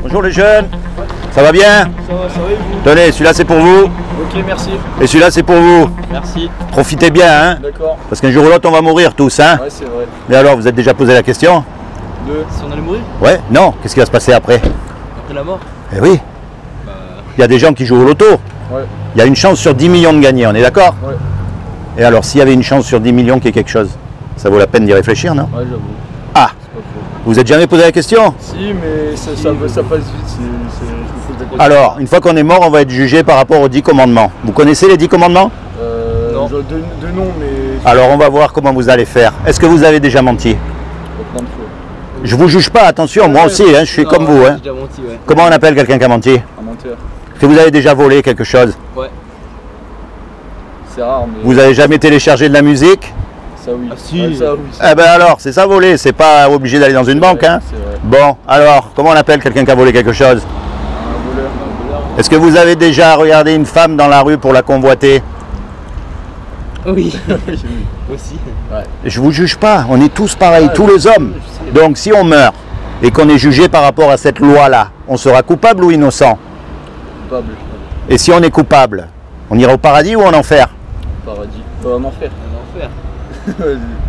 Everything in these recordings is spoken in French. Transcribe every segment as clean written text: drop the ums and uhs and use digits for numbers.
Bonjour les jeunes. Ça va bien? Ça va et vous? Tenez, celui-là c'est pour vous. Ok, merci. Et celui-là c'est pour vous. Merci. Profitez bien, hein. D'accord. Parce qu'un jour ou l'autre on va mourir tous, hein. Ouais, c'est vrai. Mais alors, vous êtes déjà posé la question? Si on allait mourir? Ouais, non. Qu'est-ce qui va se passer après? Après la mort? Eh oui. Il y a des gens qui jouent au loto. Ouais. Il y a une chance sur 10 millions de gagner, on est d'accord? Ouais. Et alors, s'il y avait une chance sur 10 millions qu'il y ait quelque chose, ça vaut la peine d'y réfléchir, non? Ouais, j'avoue. Ah, C'est pas faux. vous êtes jamais posé la question? Si, mais ça passe vite. Je me pose la question. Alors, une fois qu'on est mort, on va être jugé par rapport aux 10 commandements. Vous connaissez les 10 commandements? Non. De nom, mais. Alors, on va voir comment vous allez faire. Est-ce que vous avez déjà menti? Plein de fois. Je vous juge pas, attention, moi aussi, hein, je suis comme vous. Hein. J'ai déjà menti, ouais. Comment on appelle quelqu'un qui a menti? Un menteur. Est-ce que vous avez déjà volé quelque chose? Ouais. C'est rare, mais. Vous avez jamais téléchargé de la musique? Ça oui. Ah si. Ouais, ça oui. Eh ben alors, c'est ça voler, c'est pas obligé d'aller dans une banque. Hein. C'est vrai. Bon, alors, comment on appelle quelqu'un qui a volé quelque chose? Un voleur. Est-ce que vous avez déjà regardé une femme dans la rue pour la convoiter? Oui. Oui. Aussi. Ouais. Je vous juge pas, on est tous pareils, tous les hommes. Donc si on meurt et qu'on est jugé par rapport à cette loi-là, on sera coupable ou innocent? Coupable. Et si on est coupable, on ira au paradis ou en enfer? Paradis. En enfer. Un enfer.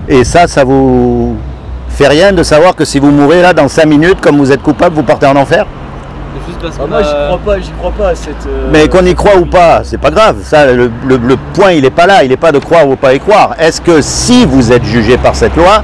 Et ça vous fait rien de savoir que si vous mourrez là dans 5 minutes, comme vous êtes coupable, vous partez en enfer? C'est juste parce Ah, qu'on moi, j'y crois pas à cette. Mais qu'on y croit ou pas, c'est pas grave. Ça, le point, il n'est pas là. Il n'est pas de croire ou pas y croire. Est-ce que si vous êtes jugé par cette loi,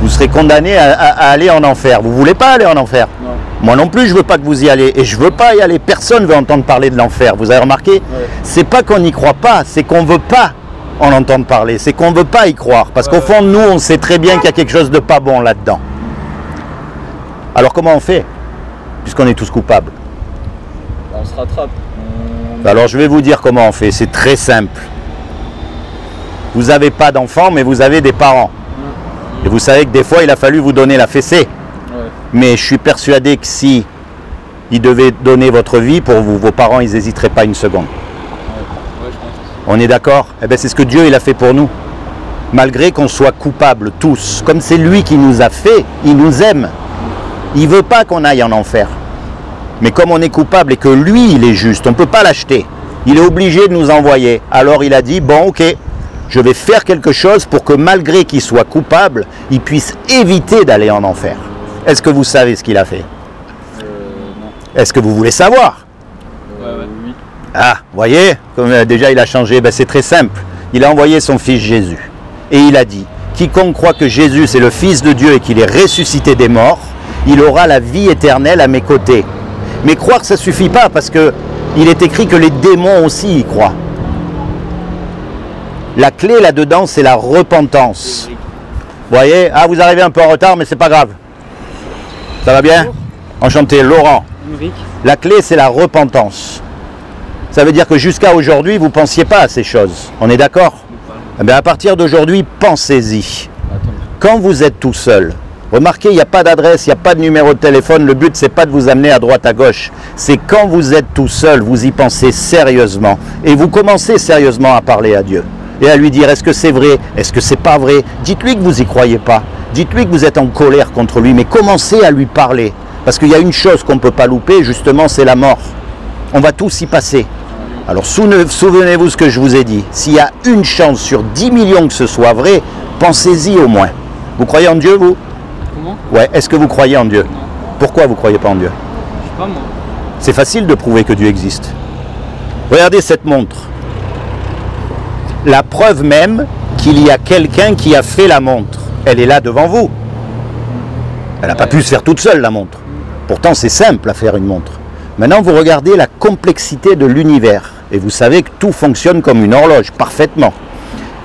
vous serez condamné à aller en enfer? Vous voulez pas aller en enfer? Non. Moi non plus, je veux pas que vous y allez. Et je veux pas y aller. Personne veut entendre parler de l'enfer. Vous avez remarqué? Ouais. C'est pas qu'on n'y croit pas, c'est qu'on veut pas en entendre parler. C'est qu'on veut pas y croire. Parce qu'au fond de nous, on sait très bien qu'il y a quelque chose de pas bon là-dedans. Alors comment on fait? Puisqu'on est tous coupables. On se rattrape. Alors je vais vous dire comment on fait, c'est très simple. Vous n'avez pas d'enfants, mais vous avez des parents. Et vous savez que des fois, il a fallu vous donner la fessée. Ouais. Mais je suis persuadé que si ils devaient donner votre vie pour vous, vos parents, ils n'hésiteraient pas une seconde. Ouais, je pense. On est d'accord? Eh bien, c'est ce que Dieu il a fait pour nous. Malgré qu'on soit coupables tous, comme c'est lui qui nous a fait, il nous aime. Il ne veut pas qu'on aille en enfer. Mais comme on est coupable et que lui, il est juste, on ne peut pas l'acheter. Il est obligé de nous envoyer. Alors il a dit, bon, ok, je vais faire quelque chose pour que malgré qu'il soit coupable, il puisse éviter d'aller en enfer. Est-ce que vous savez ce qu'il a fait? Non. Est-ce que vous voulez savoir? Oui. Ah, voyez, comme déjà il a changé, ben, c'est très simple. Il a envoyé son fils Jésus. Et il a dit, quiconque croit que Jésus c'est le Fils de Dieu et qu'il est ressuscité des morts, il aura la vie éternelle à mes côtés. Mais croire, ça ne suffit pas parce que il est écrit que les démons aussi y croient. La clé là-dedans, c'est la repentance. Vous voyez? Ah, vous arrivez un peu en retard, mais c'est pas grave. Ça va bien? Enchanté, Laurent. La clé, c'est la repentance. Ça veut dire que jusqu'à aujourd'hui, vous ne pensiez pas à ces choses. On est d'accord? Eh bien, à partir d'aujourd'hui, pensez-y. Quand vous êtes tout seul, remarquez, il n'y a pas d'adresse, il n'y a pas de numéro de téléphone. Le but, c'est pas de vous amener à droite, à gauche. C'est quand vous êtes tout seul, vous y pensez sérieusement. Et vous commencez sérieusement à parler à Dieu. Et à lui dire, est-ce que c'est vrai? Est-ce que c'est pas vrai? Dites-lui que vous n'y croyez pas. Dites-lui que vous êtes en colère contre lui. Mais commencez à lui parler. Parce qu'il y a une chose qu'on ne peut pas louper, justement, c'est la mort. On va tous y passer. Alors souvenez-vous ce que je vous ai dit. S'il y a une chance sur 10 millions que ce soit vrai, pensez-y au moins. Vous croyez en Dieu, vous? Comment? Ouais, est-ce que vous croyez en Dieu? Non. Pourquoi vous ne croyez pas en Dieu? Je sais pas moi. C'est facile de prouver que Dieu existe. Regardez cette montre. La preuve même qu'il y a quelqu'un qui a fait la montre, elle est là devant vous. Elle n'a pas pu se faire toute seule, la montre. Pourtant, c'est simple à faire une montre. Maintenant, vous regardez la complexité de l'univers. Et vous savez que tout fonctionne comme une horloge, parfaitement.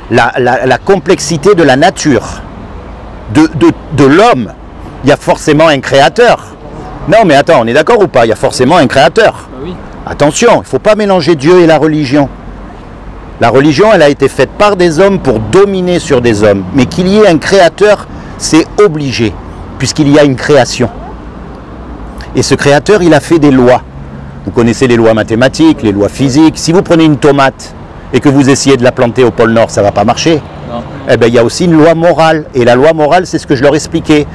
La complexité de la nature, de l'homme. Il y a forcément un créateur. Non, mais attends, on est d'accord ou pas? Il y a forcément un créateur. Bah oui. Attention, il ne faut pas mélanger Dieu et la religion. La religion, elle a été faite par des hommes pour dominer sur des hommes. Mais qu'il y ait un créateur, c'est obligé, puisqu'il y a une création. Et ce créateur, il a fait des lois. Vous connaissez les lois mathématiques, les lois physiques. Si vous prenez une tomate et que vous essayez de la planter au pôle Nord, ça ne va pas marcher. Non. Eh bien, il y a aussi une loi morale. Et la loi morale, c'est ce que je leur expliquais.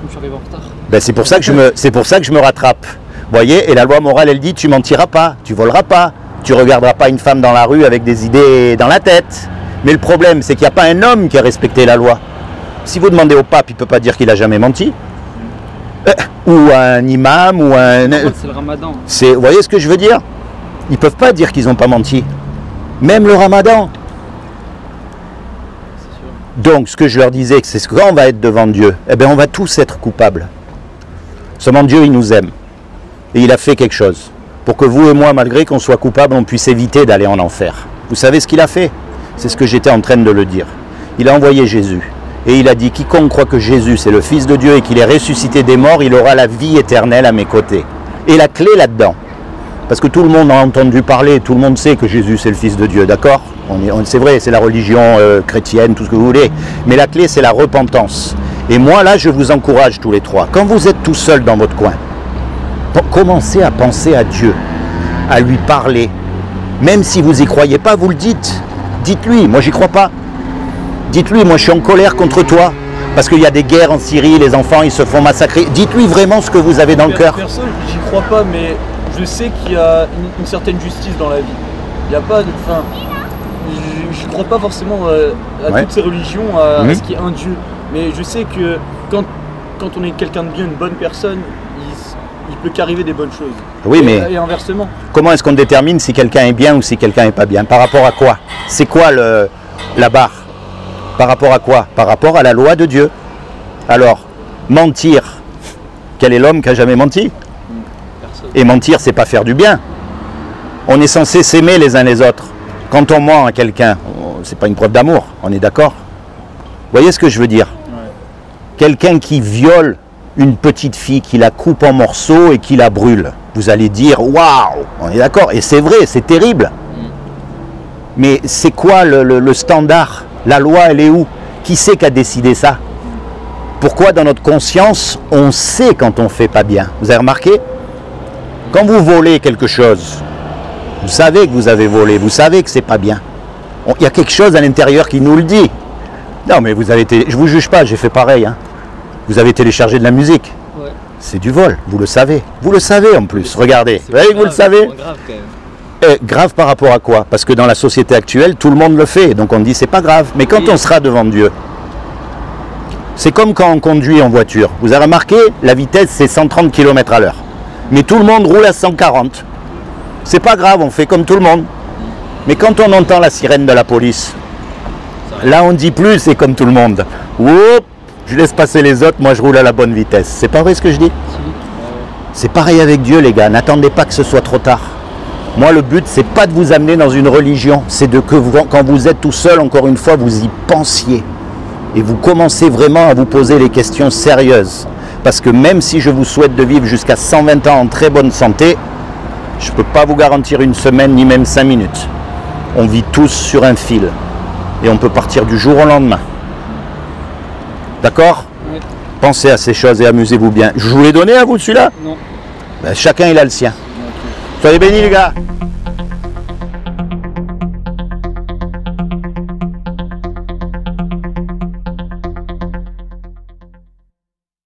Je suis arrivé en retard. Ben, c'est pour ça que je me rattrape. Vous voyez, et la loi morale, elle dit, tu mentiras pas, tu voleras pas, tu regarderas pas une femme dans la rue avec des idées dans la tête. Mais le problème, c'est qu'il n'y a pas un homme qui a respecté la loi. Si vous demandez au pape, il ne peut pas dire qu'il a jamais menti. Ou un imam, ou un... C'est le ramadan. Vous voyez ce que je veux dire? Ils ne peuvent pas dire qu'ils n'ont pas menti. Même le ramadan. Donc, ce que je leur disais, c'est que quand on va être devant Dieu, eh bien, on va tous être coupables. Seulement Dieu, il nous aime. Et il a fait quelque chose. Pour que vous et moi, malgré qu'on soit coupables, on puisse éviter d'aller en enfer. Vous savez ce qu'il a fait? C'est ce que j'étais en train de le dire. Il a envoyé Jésus. Et il a dit, quiconque croit que Jésus, c'est le Fils de Dieu et qu'il est ressuscité des morts, il aura la vie éternelle à mes côtés. Et la clé là-dedans, parce que tout le monde a entendu parler, tout le monde sait que Jésus, c'est le Fils de Dieu, d'accord? C'est vrai, c'est la religion chrétienne, tout ce que vous voulez. Mais la clé, c'est la repentance. Et moi, là, je vous encourage tous les trois. Quand vous êtes tout seul dans votre coin, commencez à penser à Dieu, à lui parler. Même si vous n'y croyez pas, vous le dites. Dites-lui, moi j'y crois pas. Dites-lui, moi je suis en colère contre toi. Parce qu'il y a des guerres en Syrie, les enfants ils se font massacrer. Dites-lui vraiment ce que vous avez dans le cœur. Personne, j'y crois pas, mais je sais qu'il y a une certaine justice dans la vie. Il n'y a pas de... Enfin, je ne crois pas forcément à toutes ces religions, à ce qu'il y ait un Dieu. Mais je sais que quand on est quelqu'un de bien, une bonne personne, il peut qu'arriver des bonnes choses. Oui, Et inversement. Comment est-ce qu'on détermine si quelqu'un est bien ou si quelqu'un n'est pas bien? Par rapport à quoi? C'est quoi la barre? Par rapport à quoi? Par rapport à la loi de Dieu. Alors, mentir, quel est l'homme qui a jamais menti? Personne. Et mentir, c'est pas faire du bien. On est censé s'aimer les uns les autres. Quand on ment à quelqu'un, c'est pas une preuve d'amour, on est d'accord? Vous voyez ce que je veux dire? Ouais. Quelqu'un qui viole une petite fille, qui la coupe en morceaux et qui la brûle, vous allez dire waouh, on est d'accord? Et c'est vrai, c'est terrible. Mais c'est quoi le standard? La loi, elle est où? Qui c'est qui a décidé ça? Pourquoi dans notre conscience, on sait quand on fait pas bien? Vous avez remarqué? Quand vous volez quelque chose, vous savez que vous avez volé, vous savez que c'est pas bien. Il y a quelque chose à l'intérieur qui nous le dit. Non mais vous avez été, je vous juge pas, j'ai fait pareil. Hein. Vous avez téléchargé de la musique. Ouais. C'est du vol, vous le savez. Vous le savez en plus, regardez. Vous voyez que vous le savez? Grave quand même. Grave par rapport à quoi? Parce que dans la société actuelle, tout le monde le fait. Donc on dit c'est pas grave. Mais quand on sera devant Dieu, c'est comme quand on conduit en voiture. Vous avez remarqué, la vitesse c'est 130 km/h. Mais tout le monde roule à 140. C'est pas grave, on fait comme tout le monde. Mais quand on entend la sirène de la police, là on dit plus c'est comme tout le monde. Oups, je laisse passer les autres, moi je roule à la bonne vitesse. C'est pas vrai ce que je dis? C'est pareil avec Dieu les gars, n'attendez pas que ce soit trop tard. Moi le but c'est pas de vous amener dans une religion, c'est de que vous, quand vous êtes tout seul, encore une fois, vous y pensiez. Et vous commencez vraiment à vous poser les questions sérieuses. Parce que même si je vous souhaite de vivre jusqu'à 120 ans en très bonne santé, je ne peux pas vous garantir une semaine ni même 5 minutes. On vit tous sur un fil. Et on peut partir du jour au lendemain. D'accord? Oui. Pensez à ces choses et amusez-vous bien. Je vous l'ai donné à vous celui-là? Non. Ben, chacun il a le sien. Soyez bénis les gars.